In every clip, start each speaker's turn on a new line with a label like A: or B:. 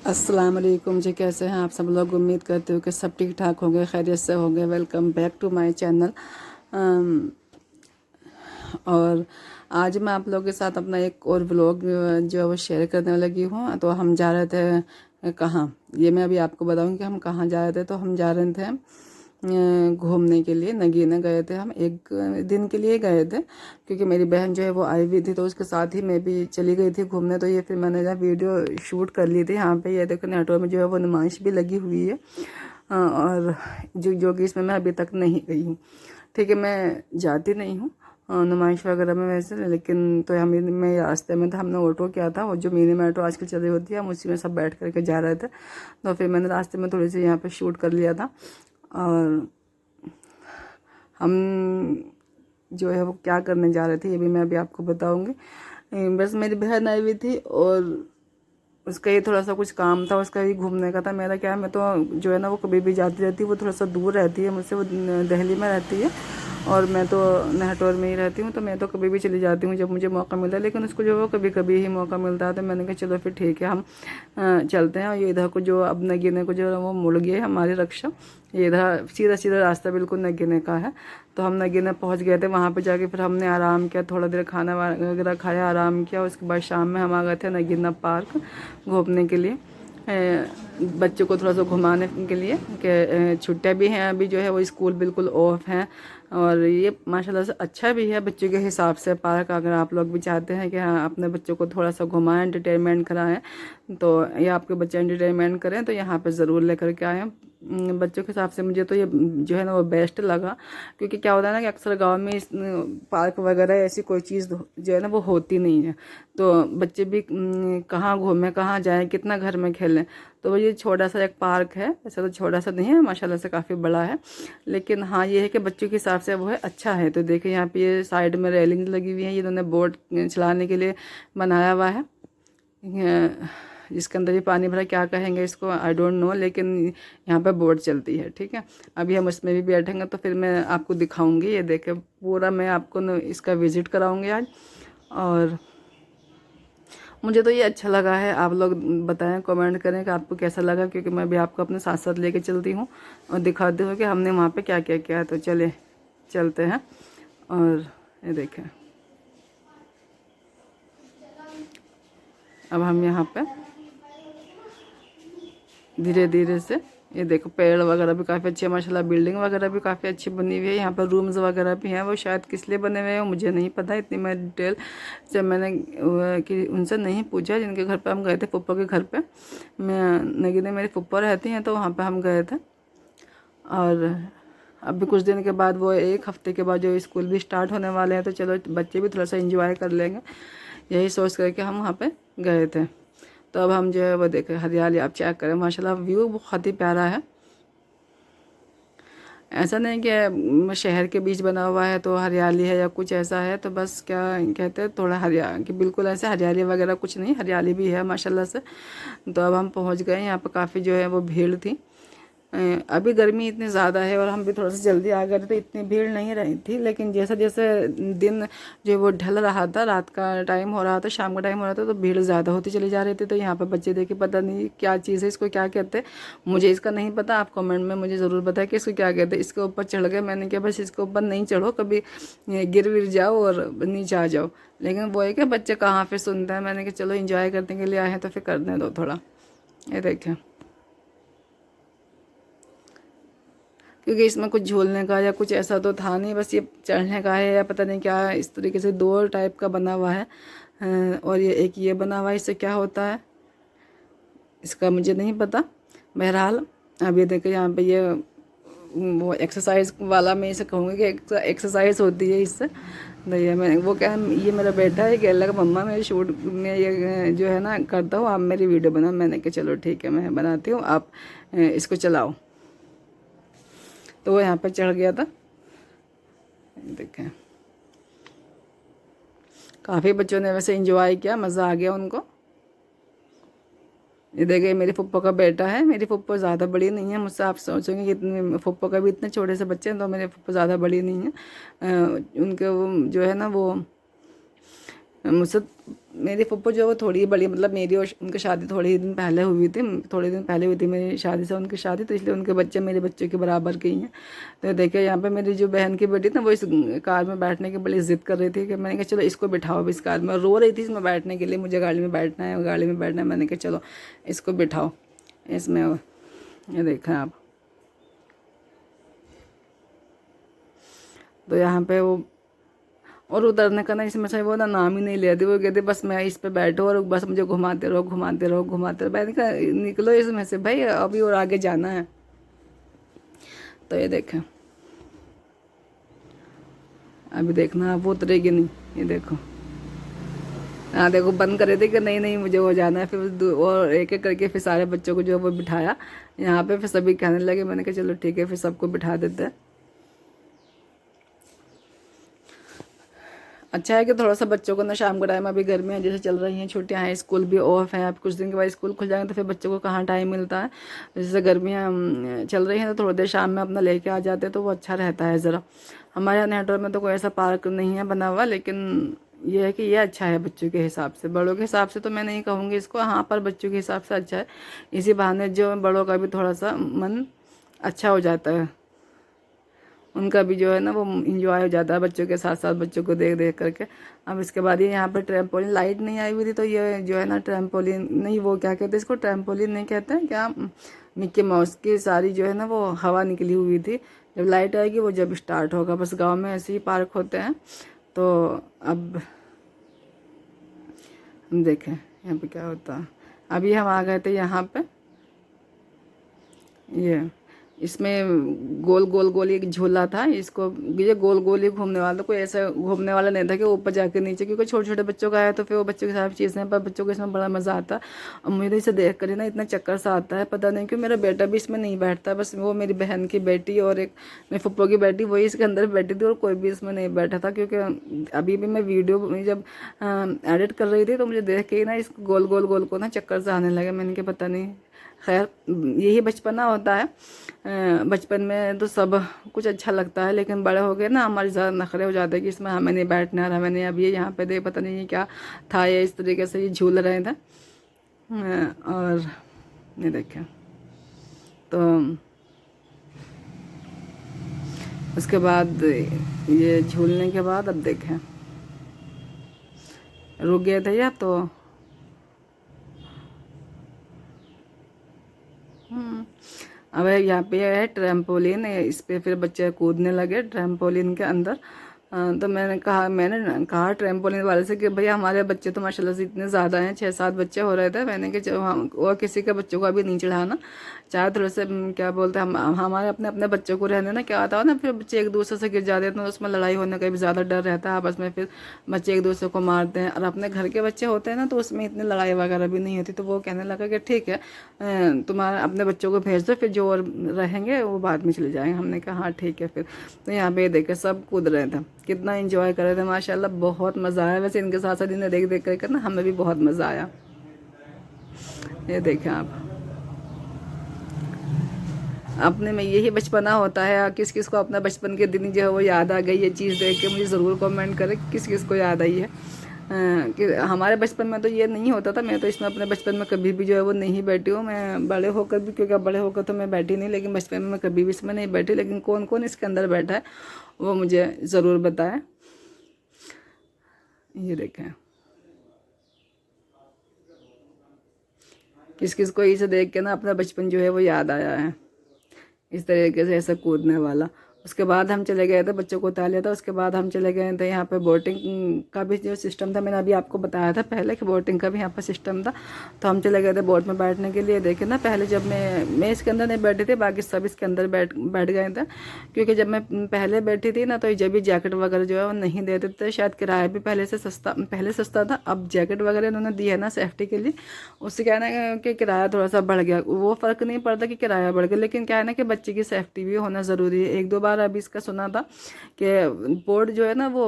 A: अस्सलाम वालेकुम जी। कैसे हैं आप सब लोग? उम्मीद करते हो कि सब ठीक ठाक होंगे, खैरियत से होंगे। Welcome back to my channel. और आज मैं आप लोगों के साथ अपना एक और व्लॉग जो है वो शेयर करने लगी हूँ। तो हम जा रहे थे कहाँ, ये मैं अभी आपको बताऊँगी कि हम कहाँ जा रहे थे। तो हम जा रहे थे घूमने के लिए। नगीना गए थे, हम एक दिन के लिए गए थे क्योंकि मेरी बहन जो है वो आई हुई थी, तो उसके साथ ही मैं भी चली गई थी घूमने। तो ये फिर मैंने जहाँ वीडियो शूट कर ली थी। यहाँ पे ये देखो नेटवर्क में जो है वो नुमाइश भी लगी हुई है। और जो कि इसमें मैं अभी तक नहीं गई हूँ। ठीक है, मैं जाती नहीं हूँ नुमाइश वगैरह में वैसे, लेकिन तो हम मैं रास्ते में था, हमने ऑटो किया था और जो मिनी मेट्रो आजकल चली होती है, हम उसी में सब बैठ करके जा रहे थे। तो फिर मैंने रास्ते में थोड़ी सी यहाँ पे शूट कर लिया था। और हम जो है वो क्या करने जा रहे थे ये भी मैं अभी आपको बताऊंगी। बस मेरी बहन आई हुई थी और उसका ये थोड़ा सा कुछ काम था, उसका भी घूमने का था। मेरा क्या है, मैं तो जो है ना वो कभी भी जाती रहती है। वो थोड़ा सा दूर रहती है मुझसे, वो दिल्ली में रहती है और मैं तो नेहटौर में ही रहती हूँ। तो मैं तो कभी भी चली जाती हूँ जब मुझे मौका मिलता है, लेकिन उसको जो है वो कभी कभी ही मौका मिलता है। तो मैंने कहा चलो फिर ठीक है, हम चलते हैं। और ये इधर को जो अब नगीने को जो है वो मुड़ गई है हमारी रक्षा। ये इधर सीधा सीधा रास्ता बिल्कुल नगीने का है। तो हम नगीने पहुँच गए थे। वहाँ पर जाके फिर हमने आराम किया, थोड़ा देर खाना वगैरह खाया, आराम किया। उसके बाद शाम में हम आ गए थे नगीना पार्क घूमने के लिए, बच्चों को थोड़ा सा घुमाने के लिए कि छुट्टियाँ भी हैं अभी, जो है वो स्कूल बिल्कुल ऑफ हैं। और ये माशाल्लाह से अच्छा भी है बच्चों के हिसाब से पार्क। अगर आप लोग भी चाहते हैं कि हाँ अपने बच्चों को थोड़ा सा घुमाएं, एंटरटेनमेंट कराएं, तो ये आपके बच्चे एंटरटेनमेंट करें तो यहाँ पे ज़रूर लेकर के आएँ। बच्चों के हिसाब से मुझे तो ये जो है ना वो बेस्ट लगा। क्योंकि क्या होता है ना कि अक्सर गांव में इस पार्क वगैरह ऐसी कोई चीज़ जो है ना वो होती नहीं है। तो बच्चे भी कहाँ घूमें, कहाँ जाएं, कितना घर में खेलें। तो ये छोटा सा एक पार्क है, ऐसा तो छोटा सा नहीं है, माशाल्लाह से काफ़ी बड़ा है। लेकिन हाँ ये है कि बच्चों के हिसाब से वो है, अच्छा है। तो देखिए यहाँ पे ये साइड में रेलिंग लगी हुई है, ये इन्होंने बोट चलाने के लिए बनाया हुआ है। जिसके अंदर ये पानी भरा, क्या कहेंगे इसको, आई डोंट नो, लेकिन यहाँ पे बोट चलती है। ठीक है, अभी हम उसमें भी बैठेंगे तो फिर मैं आपको दिखाऊंगी। ये देखे पूरा मैं आपको इसका विज़िट कराऊंगी आज। और मुझे तो ये अच्छा लगा है। आप लोग बताएं, कमेंट करें कि आपको कैसा लगा, क्योंकि मैं भी आपको अपने साथ साथ लेके चलती हूँ और दिखाती हूँ कि हमने वहाँ पे क्या क्या किया है। तो चले चलते हैं। और ये देखें, अब हम यहाँ पे धीरे धीरे से, ये देखो पेड़ वगैरह भी काफ़ी अच्छे, माशाल्लाह बिल्डिंग वगैरह भी काफ़ी अच्छी बनी हुई है। यहाँ पर रूम्स वगैरह भी हैं, वो शायद किस लिए बने हुए हैं मुझे नहीं पता, इतनी मैं डिटेल से मैंने कि उनसे नहीं पूछा। जिनके घर पे हम गए थे, फुप्पो के घर पे, मैं नगीने मेरी फुप्पो रहती हैं, तो वहाँ पर हम गए थे। और अभी कुछ दिन के बाद, वो एक हफ्ते के बाद जो स्कूल भी स्टार्ट होने वाले हैं, तो चलो बच्चे भी थोड़ा सा इंजॉय कर लेंगे, यही सोच करके हम वहाँ पे गए थे। तो अब हम जो है वो देखें हरियाली, आप चेक करें, माशाल्लाह व्यू बहुत ही प्यारा है। ऐसा नहीं कि शहर के बीच बना हुआ है तो हरियाली है या कुछ ऐसा है, तो बस क्या कहते हैं थोड़ा हरियाली कि बिल्कुल ऐसे हरियाली वगैरह कुछ नहीं, हरियाली भी है माशाल्लाह से। तो अब हम पहुंच गए, यहाँ पर काफ़ी जो है वो भीड़ थी। अभी गर्मी इतनी ज़्यादा है और हम भी थोड़ा सा जल्दी आ गए थे, तो इतनी भीड़ नहीं रही थी। लेकिन जैसे जैसे दिन जो वो ढल रहा था, रात का टाइम हो रहा था, शाम का टाइम हो रहा था, तो भीड़ ज़्यादा होती चली जा रही थी। तो यहाँ पे बच्चे देखे, पता नहीं क्या चीज़ है, इसको क्या कहते हैं, मुझे इसका नहीं पता। आप कमेंट में मुझे ज़रूर बताएं कि इसको क्या कहते हैं। इसके ऊपर चढ़ गए, मैंने कहा बस इसके ऊपर नहीं चढ़ो, कभी गिर विर जाओ और नीचे आ जाओ। लेकिन वो है कि बच्चे कहाँ फिर सुनते हैं। मैंने कहा चलो इंजॉय करने के लिए आए हैं तो फिर करने दो थोड़ा। ये देखें, क्योंकि इसमें कुछ झूलने का या कुछ ऐसा तो था नहीं, बस ये चढ़ने का है या पता नहीं क्या, इस तरीके से दो टाइप का बना हुआ है। और ये एक ये बना हुआ है, इससे क्या होता है इसका मुझे नहीं पता। बहरहाल अब ये देखो यहाँ पे ये वो एक्सरसाइज वाला, मैं इसे कहूँगी कि एक्सरसाइज होती है इससे। तो ये मैं वो क्या, ये मेरा बेटा है कि अल्लाह का मम्मा मेरे शूट में ये जो है ना करता हूँ, आप मेरी वीडियो बनाओ। मैंने कहा चलो ठीक है मैं बनाती हूँ, आप इसको चलाओ। तो वो यहाँ पर चढ़ गया था, देखें काफ़ी बच्चों ने वैसे एंजॉय किया, मज़ा आ गया उनको। ये देखिए मेरी फुप्पो का बेटा है। मेरी फुप्पो ज़्यादा बड़ी नहीं है मुझसे, आप सोचेंगे कि इतने फुप्पो का भी इतने छोटे से बच्चे हैं, तो मेरे फुप्पो ज़्यादा बड़ी नहीं है। उनके वो जो है ना वो मुझसे मेरी फुप्पो जो है वो थोड़ी बड़ी, मतलब मेरी और उनकी शादी थोड़े दिन पहले हुई थी, थोड़े दिन पहले हुई थी मेरी शादी से उनकी शादी, तो इसलिए उनके बच्चे मेरे बच्चों के बराबर के ही हैं। तो देखिए यहाँ पे मेरी जो बहन की बेटी ना वो इस कार में बैठने की बड़ी ज़िद कर रही थी कि मैंने कहा चलो इसको बिठाओ अब इस कार में, रो रही थी इसमें बैठने के लिए, मुझे गाड़ी में बैठना है, गाड़ी में बैठना है। मैंने कहा चलो इसको बिठाओ इसमें। ये देखें आप, तो यहाँ पे वो, और उतरने का ना इसमें से वो ना नाम ही नहीं लेती, वो कहते बस मैं इस पे बैठो और बस मुझे घुमाते रहो घुमाते रहो घुमाते रहो। मैंने कहा निकलो इसमें से भाई, अभी और आगे जाना है। तो ये देखें, अभी देखना आप, वो उतरेगी नहीं। ये देखो, हाँ देखो बंद करे थे कि नहीं नहीं मुझे वो जाना है। फिर और एक एक करके फिर सारे बच्चों को जो वो बिठाया यहाँ पे, फिर सभी कहने लगे। मैंने कहा चलो ठीक है फिर सबको बिठा देते हैं। अच्छा है कि थोड़ा सा बच्चों को ना शाम का टाइम, अभी गर्मियाँ जैसे चल रही हैं, छुट्टियाँ हैं, स्कूल भी ऑफ है, अब कुछ दिन के बाद स्कूल खुल जाएंगे तो फिर बच्चों को कहाँ टाइम मिलता है। जैसे गर्मियाँ चल रही हैं तो थोड़ी देर शाम में अपना लेके आ जाते तो वो अच्छा रहता है ज़रा। हमारे यहाँ नेटवर्क में तो कोई ऐसा पार्क नहीं है बना हुआ, लेकिन ये है कि ये अच्छा है बच्चों के हिसाब से। बड़ों के हिसाब से तो मैं नहीं कहूँगी इसको, हाँ पर बच्चों के हिसाब से अच्छा है। इसी बहाने जो बड़ों का भी थोड़ा सा मन अच्छा हो जाता है, उनका भी जो है ना वो इंजॉय हो जाता है बच्चों के साथ साथ, बच्चों को देख देख करके। अब इसके बाद ये यहाँ पे ट्रैम्पोलिन, लाइट नहीं आई हुई थी तो ये जो है ना ट्रैम्पोलिन नहीं, वो क्या कहते हैं इसको, ट्रैम्पोलिन नहीं कहते हैं क्या, मिक्की माउस की सारी जो है ना वो हवा निकली हुई थी। जब लाइट आएगी वो जब स्टार्ट होगा, बस गाँव में ऐसे ही पार्क होते हैं। तो अब हम देखें यहाँ पे क्या होता है। अभी हम आ गए थे यहाँ पे, ये इसमें गोल गोल गोल एक झूला था, इसको ये गोल गोल ही घूमने वाला था, कोई ऐसा घूमने वाला नहीं था कि ऊपर जाके नीचे, क्योंकि छोटे छोटे बच्चों का है तो फिर वो बच्चों के साथ चीज़ें, पर बच्चों को इसमें बड़ा मज़ा आता है। और मुझे इसे देख कर ही ना इतना चक्कर सा आता है, पता नहीं क्यों। मेरा बेटा भी इसमें नहीं बैठता, बस वो मेरी बहन की बेटी और एक मेरी फुप्पो की बेटी वही इसके अंदर बैठी थी, और कोई भी इसमें नहीं बैठा था। क्योंकि अभी भी मैं वीडियो जब एडिट कर रही थी तो मुझे देख के ही ना इस गोल गोल गोल को ना चक्कर से आने लगा। मैंने कहा पता नहीं, खैर यही बचपना होता है। बचपन में तो सब कुछ अच्छा लगता है, लेकिन बड़े हो गए ना हमारे ज़्यादा नखरे हो जाते हैं कि इसमें हमें नहीं बैठना है, हमें नहीं। अब ये यहाँ पे दे पता नहीं ये क्या था, ये इस तरीके से ये झूल रहे थे। और ये देखें, तो उसके बाद ये झूलने के बाद अब देखें रुक गए थे या तो अब यहाँ पे है ट्रैम्पोलिन, इस पे फिर बच्चे कूदने लगे ट्रैम्पोलिन के अंदर। तो मैंने कहा ट्रैम्पोलिन वाले से कि भैया हमारे बच्चे तो माशाल्लाह से इतने ज़्यादा हैं, 6-7 बच्चे हो रहे थे। मैंने कि चलो हम और किसी के बच्चों को अभी नहीं चढ़ाना, चाहे थोड़े से क्या बोलते हैं हम हमारे अपने अपने बच्चों को रहने ना, क्या आता हो ना फिर बच्चे एक दूसरे से गिर जाते हैं तो उसमें लड़ाई होने का भी ज़्यादा डर रहता है आपस में, फिर बच्चे एक दूसरे को मारते हैं। और अपने घर के बच्चे होते हैं ना तो उसमें इतनी लड़ाई वगैरह भी नहीं होती। तो वो कहने लगा कि ठीक है तुम्हारा अपने बच्चों को भेज दो, फिर जो और रहेंगे वो बाद में चले जाएंगे। हमने कहा हाँ ठीक है फिर। तो यहाँ पे देखे सब कूद रहे थे, कितना एंजॉय कर रहे थे माशाल्लाह, बहुत मज़ा आया। वैसे इनके साथ साथ इन्हें देख देख कर ना हमें भी बहुत मज़ा आया। ये देखें आप, अपने में यही बचपना होता है। किस किस को अपना बचपन के दिन जो है वो याद आ गई, ये चीज़ देख के मुझे ज़रूर कमेंट करें किस किस को याद आई है। कि हमारे बचपन में तो ये नहीं होता था। मैं तो इसमें अपने बचपन में कभी भी जो है वो नहीं बैठी हूँ। मैं बड़े होकर भी, क्योंकि बड़े होकर तो मैं बैठी नहीं, लेकिन बचपन में मैं कभी भी इसमें नहीं बैठी। लेकिन कौन कौन इसके अंदर बैठा है वो मुझे ज़रूर बताएं। ये देखें किस किस को इसे देख के ना अपना बचपन जो है वो याद आया है, इस तरीके से ऐसा कूदने वाला। उसके बाद हम चले गए थे, बच्चों को उतार लिया था। उसके बाद हम चले गए थे यहाँ पे बोटिंग का भी जो सिस्टम था, मैंने अभी आपको बताया था पहले कि बोटिंग का भी यहाँ पर सिस्टम था। तो हम चले गए थे बोट में बैठने के लिए। देखे ना पहले जब मैं इसके अंदर नहीं बैठी थी, बाकी सब इसके अंदर बैठ गए थे। क्योंकि जब मैं पहले बैठी थी ना तो जब भी जैकेट वगैरह जो है वो नहीं देते थे। शायद किराया भी पहले सस्ता था, अब जैकेट वगैरह इन्होंने दी है ना सेफ्टी के लिए। उससे क्या है ना कि किराया थोड़ा सा बढ़ गया। वो फ़र्क नहीं पड़ता कि किराया बढ़ गया, लेकिन क्या है ना कि बच्चे की सेफ्टी भी होना ज़रूरी है। 1-2 बार अभी इसका सुना था कि बोट जो है ना वो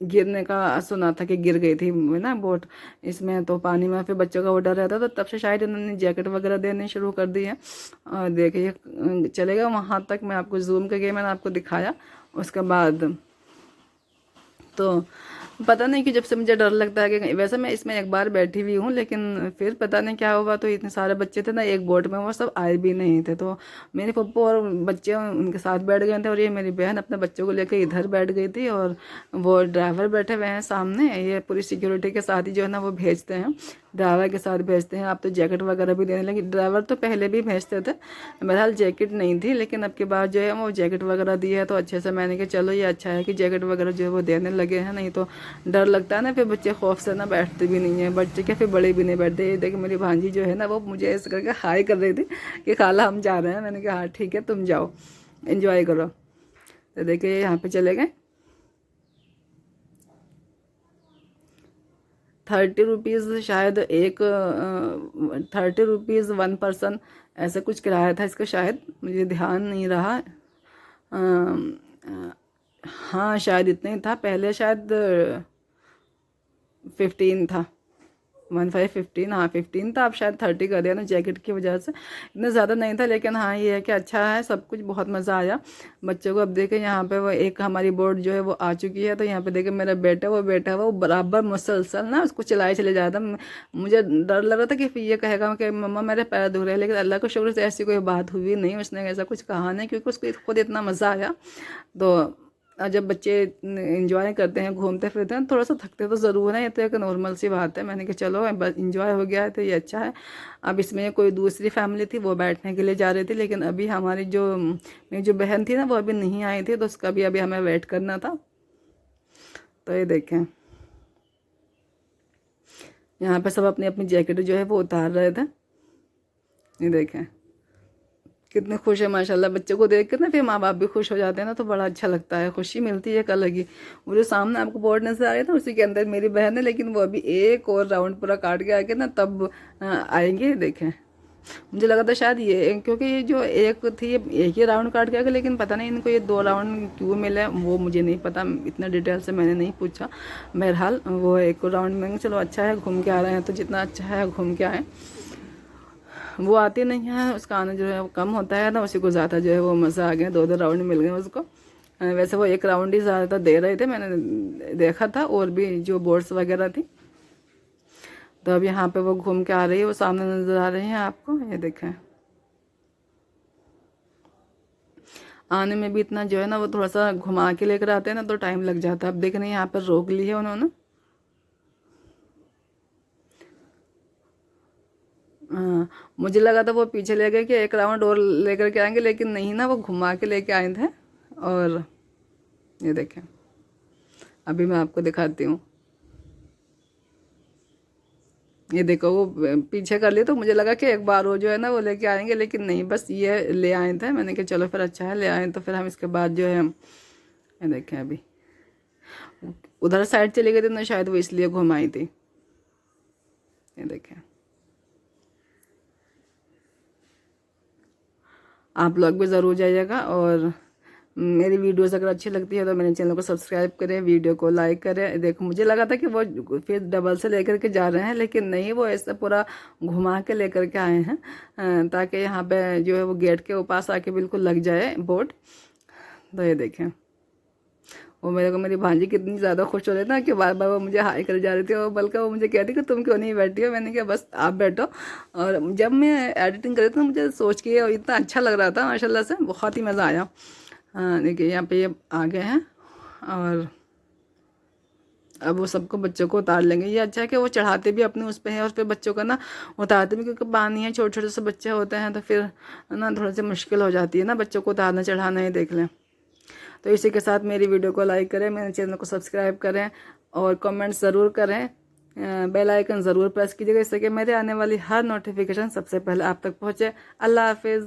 A: गिरने का सुना था कि गिर गई थी ना बोट इसमें, तो पानी में फिर बच्चों का वो डर रहता। तो तब से शायद इन्होंने जैकेट वगैरह देने शुरू कर दी है। और देखिए चलेगा वहाँ तक, मैं आपको जूम करके मैंने आपको दिखाया। उसके बाद तो पता नहीं कि जब से मुझे डर लगता है कि वैसे मैं इसमें एक बार बैठी हुई हूँ, लेकिन फिर पता नहीं क्या हुआ, तो इतने सारे बच्चे थे ना एक बोट में, वो सब आए भी नहीं थे। तो मेरे पप्पू और बच्चे उनके साथ बैठ गए थे, और ये मेरी बहन अपने बच्चों को लेकर इधर बैठ गई थी, और वो ड्राइवर बैठे हुए हैं सामने। ये पूरी सिक्योरिटी के साथ ही जो है ना वो भेजते हैं, ड्राइवर के साथ भेजते हैं। आप तो जैकेट वगैरह भी देने लगी, ड्राइवर तो पहले भी भेजते थे, बहरहाल जैकेट नहीं थी, लेकिन अब के बाद जो है वो जैकेट वगैरह दी है। तो अच्छे से मैंने कहा चलो ये अच्छा है कि जैकेट वगैरह जो है वो देने लगे हैं, नहीं तो डर लगता है ना, फिर बच्चे खौफ से ना बैठते भी नहीं है, बच्चे क्या फिर बड़े भी नहीं बैठते। ये देखिए मेरी भांजी जो है ना वो मुझे ऐसे करके हाई कर रही थी कि खाला हम जा रहे हैं। मैंने कहा हाँ ठीक है तुम जाओ, एंजॉय करो। तो देखिए यहाँ पे चले गए। 30 रुपीज़ शायद एक, 30 रुपीज़ 1 पर्सन, ऐसा कुछ किराया था इसका, शायद मुझे ध्यान नहीं रहा। हाँ शायद इतना ही था, पहले शायद 15 था, 15 हाँ 15 था, अब शायद 30 कर दिया ना जैकेट की वजह से, इतना ज़्यादा नहीं था। लेकिन हाँ ये है कि अच्छा है सब कुछ, बहुत मज़ा आया बच्चों को। अब देखें यहाँ पे वो एक हमारी बोट जो है वो आ चुकी है, तो यहाँ पे देखें मेरा बेटा वो बैठा हुआ, वो बराबर मुसलसल ना उसको चलाए चले जाता। मुझे डर लग रहा था कि फिर ये कहेगा कि मम्मा मेरे पैर धो रहे हैं, लेकिन अल्लाह का शुक्र से ऐसी कोई बात हुई नहीं, उसने ऐसा कुछ कहा नहीं, क्योंकि उसको खुद इतना मज़ा आया। तो जब बच्चे इंजॉय करते हैं, घूमते फिरते हैं, थोड़ा सा थकते तो ज़रूर है, ये तो एक नॉर्मल सी बात है। मैंने कहा चलो इंजॉय हो गया है तो ये अच्छा है। अब इसमें कोई दूसरी फैमिली थी वो बैठने के लिए जा रही थी, लेकिन अभी हमारी जो मेरी जो बहन थी ना वो अभी नहीं आई थी, तो उसका भी अभी हमें वेट करना था। तो ये देखें यहाँ पे सब अपनी अपनी जैकेट जो है वो उतार रहे थे। ये देखें कितने खुश है माशाल्लाह, बच्चों को देख कर ना फिर माँ बाप भी खुश हो जाते हैं ना, तो बड़ा अच्छा लगता है, खुशी मिलती है एक अलग ही। वो जो सामने आपको बोर्ड नजर आ रही है ना उसी के अंदर मेरी बहन है, लेकिन वो अभी एक और राउंड पूरा काट के आके ना तब आएंगे। देखें मुझे लगा था शायद ये, क्योंकि ये जो एक थी एक ही राउंड काट के आगे, लेकिन पता नहीं इनको ये 2 राउंड क्यों मिले वो मुझे नहीं पता, इतना डिटेल से मैंने नहीं पूछा। बहरहाल वो एक राउंड में चलो अच्छा है, घूम के आ रहे हैं तो जितना अच्छा है घूम के आए। वो आती नहीं है, उसका आना जो है वो कम होता है ना, उसी को ज़्यादा जो है वो मज़ा आ गया, 2 राउंड मिल गए उसको। वैसे वो एक राउंड ही ज़्यादातर दे रहे थे, मैंने देखा था, और भी जो बोर्ड्स वगैरह थी। तो अब यहाँ पे वो घूम के आ रही है, वो सामने नज़र आ रही है आपको, ये देखें। आने में भी इतना जो है ना वो थोड़ा सा घुमा के लेकर आते हैं ना तो टाइम लग जाता है। अब देख रहे हैं यहाँ पर रोक ली है उन्होंने। हाँ मुझे लगा था वो पीछे ले गए कि एक राउंड और लेकर के आएंगे, लेकिन नहीं ना, वो घुमा के लेके आए थे। और ये देखें अभी मैं आपको दिखाती हूँ, ये देखो वो पीछे कर लिए, तो मुझे लगा कि एक बार वो जो है ना वो लेके आएंगे, लेकिन नहीं, बस ये ले आए थे। मैंने कहा चलो फिर अच्छा है ले आए, तो फिर हम इसके बाद जो है ये देखें अभी उधर साइड चली गई थी ना, शायद वो इसलिए घुमाई थी। ये देखें आप लोग भी ज़रूर जाइएगा, और मेरी वीडियोस अगर अच्छी लगती है तो मेरे चैनल को सब्सक्राइब करें, वीडियो को लाइक करें। देखो मुझे लगा था कि वो फिर डबल से लेकर के जा रहे हैं, लेकिन नहीं, वो ऐसा पूरा घुमा के लेकर के आए हैं, ताकि यहाँ पे जो है वो गेट के पास आके बिल्कुल लग जाए बोट। तो ये देखें वो मेरे को, मेरी भांजी कितनी ज़्यादा खुश हो रही था कि बार बार वो मुझे हाई कर जा रही थी, और बल्कि वो मुझे कहती कि तुम क्यों नहीं बैठी हो। मैंने कहा बस आप बैठो। और जब मैं एडिटिंग कर रही थी तो मुझे सोच के इतना अच्छा लग रहा था माशाल्लाह से, बहुत ही मज़ा आया। हाँ देखिए यहाँ पे ये आ गए हैं, और अब वो सबको बच्चों को उतार लेंगे। ये अच्छा है कि वो चढ़ाते भी अपने उस पे हैं, और फिर बच्चों का ना उतारते भी, क्योंकि पानी है, छोटे छोटे से बच्चे होते हैं, तो फिर ना थोड़ा सी मुश्किल हो जाती है ना बच्चों को उतारना चढ़ाना। ही देख लें। तो इसी के साथ मेरी वीडियो को लाइक करें, मेरे चैनल को सब्सक्राइब करें, और कमेंट्स ज़रूर करें, बेल आइकन ज़रूर प्रेस कीजिएगा, इससे कि मेरे आने वाली हर नोटिफिकेशन सबसे पहले आप तक पहुँचे। अल्लाह हाफिज़।